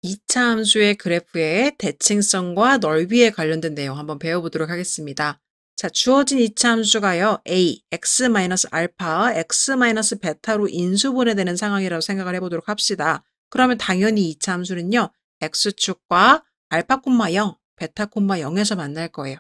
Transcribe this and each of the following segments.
2차 함수의 그래프의 대칭성과 넓이에 관련된 내용 한번 배워보도록 하겠습니다. 자, 주어진 2차 함수가요. a, x-알파, x-베타로 인수분해되는 상황이라고 생각을 해보도록 합시다. 그러면 당연히 2차 함수는요. x축과 알파, 0, 베타, 0에서 만날 거예요.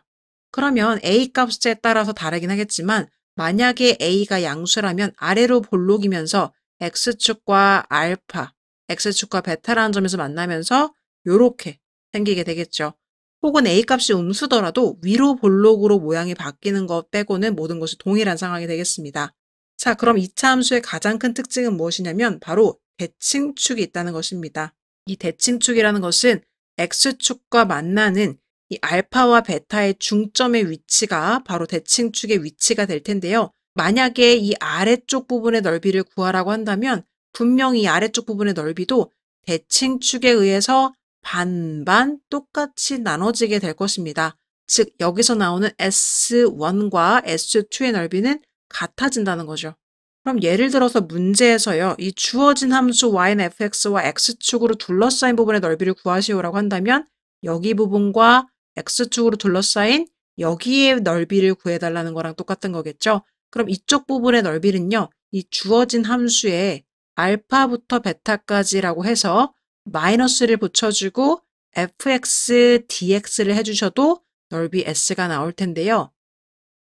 그러면 a 값에 따라서 다르긴 하겠지만 만약에 a가 양수라면 아래로 볼록이면서 x축과 알파, x축과 베타라는 점에서 만나면서 요렇게 생기게 되겠죠. 혹은 a 값이 음수더라도 위로 볼록으로 모양이 바뀌는 것 빼고는 모든 것이 동일한 상황이 되겠습니다. 자, 그럼 2차 함수의 가장 큰 특징은 무엇이냐면 바로 대칭축이 있다는 것입니다. 이 대칭축이라는 것은 x축과 만나는 이 알파와 베타의 중점의 위치가 바로 대칭축의 위치가 될 텐데요. 만약에 이 아래쪽 부분의 넓이를 구하라고 한다면 분명히 이 아래쪽 부분의 넓이도 대칭축에 의해서 반반 똑같이 나눠지게 될 것입니다. 즉 여기서 나오는 S1과 S2의 넓이는 같아진다는 거죠. 그럼 예를 들어서 문제에서요. 이 주어진 함수 y는 fx와 x축으로 둘러싸인 부분의 넓이를 구하시오라고 한다면 여기 부분과 x축으로 둘러싸인 여기의 넓이를 구해달라는 거랑 똑같은 거겠죠. 그럼 이쪽 부분의 넓이는요. 이 주어진 함수에 알파부터 베타까지라고 해서 마이너스를 붙여주고 fx dx를 해주셔도 넓이 s가 나올 텐데요.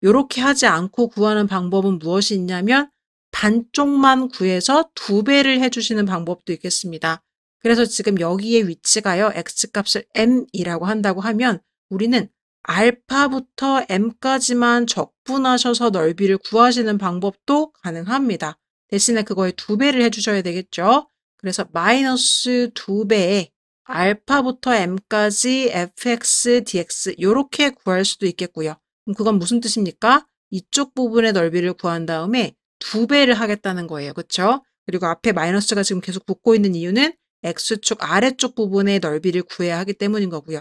이렇게 하지 않고 구하는 방법은 무엇이 있냐면 반쪽만 구해서 2배를 해주시는 방법도 있겠습니다. 그래서 지금 여기에 위치가요. x값을 m이라고 한다고 하면 우리는 알파부터 m까지만 적분하셔서 넓이를 구하시는 방법도 가능합니다. 대신에 그거에 2배를 해주셔야 되겠죠. 그래서 마이너스 2배에 알파부터 m까지 fx dx 이렇게 구할 수도 있겠고요. 그럼 그건 무슨 뜻입니까? 이쪽 부분의 넓이를 구한 다음에 2배를 하겠다는 거예요. 그렇죠? 그리고 앞에 마이너스가 지금 계속 붙고 있는 이유는 x축 아래쪽 부분의 넓이를 구해야 하기 때문인 거고요.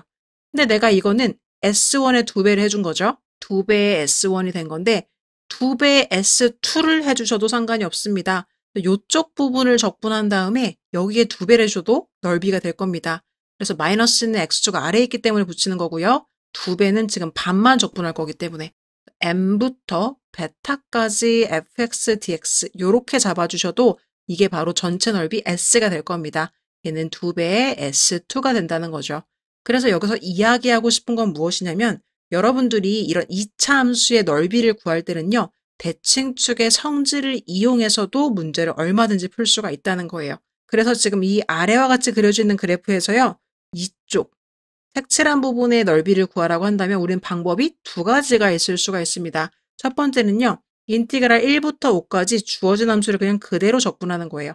근데 내가 이거는 S1에 2배를 해준 거죠. 2배의 S1이 된 건데 2배의 S2를 해주셔도 상관이 없습니다. 이쪽 부분을 적분한 다음에 여기에 2배를 해줘도 넓이가 될 겁니다. 그래서 마이너스는 x축 아래에 있기 때문에 붙이는 거고요. 2배는 지금 반만 적분할 거기 때문에 m부터 베타까지 fx, dx 이렇게 잡아주셔도 이게 바로 전체 넓이 s가 될 겁니다. 얘는 2배의 s2가 된다는 거죠. 그래서 여기서 이야기하고 싶은 건 무엇이냐면 여러분들이 이런 2차 함수의 넓이를 구할 때는요. 대칭축의 성질을 이용해서도 문제를 얼마든지 풀 수가 있다는 거예요. 그래서 지금 이 아래와 같이 그려져 있는 그래프에서요. 이쪽 색칠한 부분의 넓이를 구하라고 한다면 우리는 방법이 2가지가 있을 수가 있습니다. 첫 번째는요. 인티그랄 1부터 5까지 주어진 함수를 그냥 그대로 적분하는 거예요.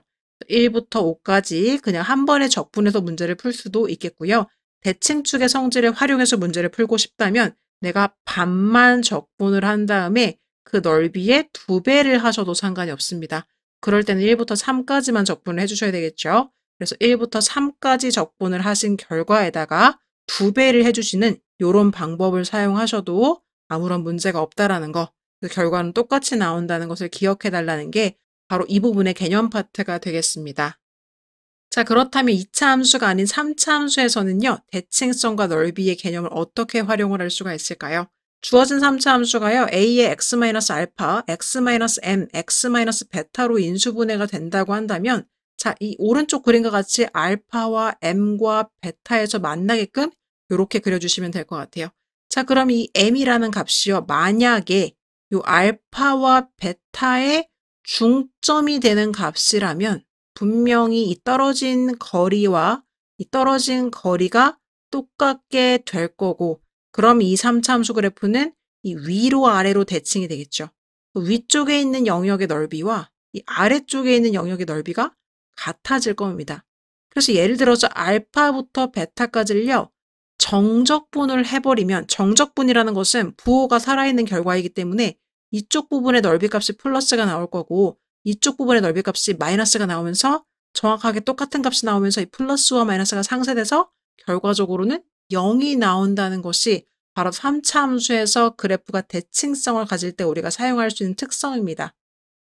1부터 5까지 그냥 한 번에 적분해서 문제를 풀 수도 있겠고요. 대칭축의 성질을 활용해서 문제를 풀고 싶다면 내가 반만 적분을 한 다음에 그 넓이에 2배를 하셔도 상관이 없습니다. 그럴 때는 1부터 3까지만 적분을 해주셔야 되겠죠. 그래서 1부터 3까지 적분을 하신 결과에다가 2배를 해주시는 이런 방법을 사용하셔도 아무런 문제가 없다라는 거, 그 결과는 똑같이 나온다는 것을 기억해 달라는 게 바로 이 부분의 개념 파트가 되겠습니다. 자, 그렇다면 2차 함수가 아닌 3차 함수에서는요, 대칭성과 넓이의 개념을 어떻게 활용을 할 수가 있을까요? 주어진 3차 함수가요, a의 x-알파, x-m, x-베타로 인수분해가 된다고 한다면, 자, 이 오른쪽 그림과 같이 알파와 m과 베타에서 만나게끔 이렇게 그려주시면 될 것 같아요. 자, 그럼 이 m이라는 값이요, 만약에 이 알파와 베타의 중점이 되는 값이라면 분명히 이 떨어진 거리와 이 떨어진 거리가 똑같게 될 거고, 그럼 이 3차 함수 그래프는 이 위로 아래로 대칭이 되겠죠. 위쪽에 있는 영역의 넓이와 이 아래쪽에 있는 영역의 넓이가 같아질 겁니다. 그래서 예를 들어서 알파부터 베타까지를요, 정적분을 해버리면, 정적분이라는 것은 부호가 살아있는 결과이기 때문에 이쪽 부분의 넓이 값이 플러스가 나올 거고 이쪽 부분의 넓이 값이 마이너스가 나오면서 정확하게 똑같은 값이 나오면서 이 플러스와 마이너스가 상쇄돼서 결과적으로는 0이 나온다는 것이 바로 3차 함수에서 그래프가 대칭성을 가질 때 우리가 사용할 수 있는 특성입니다.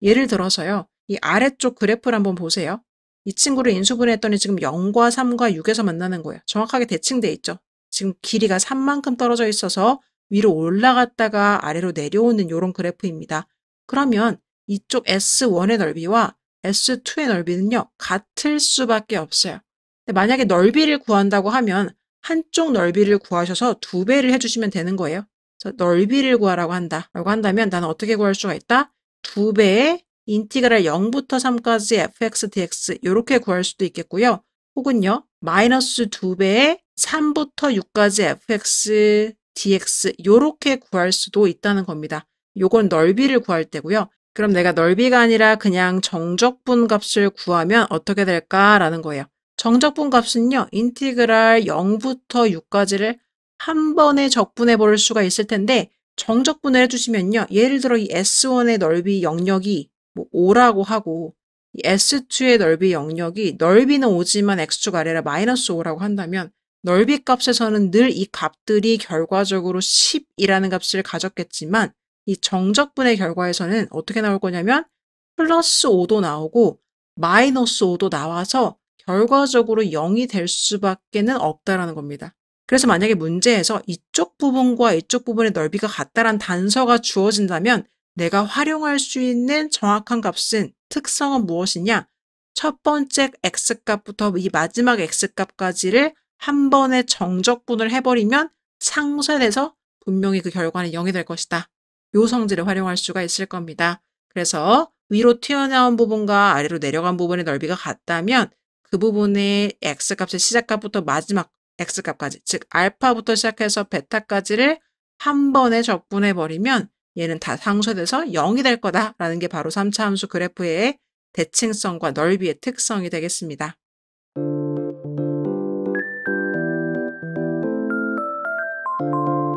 예를 들어서요. 이 아래쪽 그래프를 한번 보세요. 이 친구를 인수분해했더니 지금 0과 3과 6에서 만나는 거예요. 정확하게 대칭돼 있죠. 지금 길이가 3만큼 떨어져 있어서 위로 올라갔다가 아래로 내려오는 이런 그래프입니다. 그러면 이쪽 S1의 넓이와 S2의 넓이는요, 같을 수밖에 없어요. 근데 만약에 넓이를 구한다고 하면 한쪽 넓이를 구하셔서 2배를 해주시면 되는 거예요. 그래서 넓이를 구하라고 한다면 나는 어떻게 구할 수가 있다? 2배의 인티그랄 0부터 3까지 fx dx 이렇게 구할 수도 있겠고요. 혹은요, 마이너스 2배의 3부터 6까지 fx dx 이렇게 구할 수도 있다는 겁니다. 요건 넓이를 구할 때고요. 그럼 내가 넓이가 아니라 그냥 정적분 값을 구하면 어떻게 될까라는 거예요. 정적분 값은요, 인티그랄 0부터 6까지를 한 번에 적분해 볼 수가 있을 텐데, 정적분을 해주시면요, 예를 들어 이 S1의 넓이 영역이 뭐 5라고 하고, 이 S2의 넓이 영역이 넓이는 5지만 x축 아래라 마이너스 5라고 한다면, 넓이 값에서는 늘 이 값들이 결과적으로 10이라는 값을 가졌겠지만, 이 정적분의 결과에서는 어떻게 나올 거냐면, 플러스 5도 나오고, 마이너스 5도 나와서 결과적으로 0이 될 수밖에는 없다라는 겁니다. 그래서 만약에 문제에서 이쪽 부분과 이쪽 부분의 넓이가 같다란 단서가 주어진다면 내가 활용할 수 있는 정확한 값은 특성은 무엇이냐? 첫 번째 x값부터 이 마지막 x값까지를 한 번에 정적분을 해버리면 상쇄돼서 분명히 그 결과는 0이 될 것이다. 요 성질을 활용할 수가 있을 겁니다. 그래서 위로 튀어나온 부분과 아래로 내려간 부분의 넓이가 같다면 그 부분의 x값의 시작값부터 마지막 x값까지, 즉 알파부터 시작해서 베타까지를 한 번에 적분해버리면 얘는 다 상쇄돼서 0이 될 거다라는 게 바로 3차 함수 그래프의 대칭성과 넓이의 특성이 되겠습니다.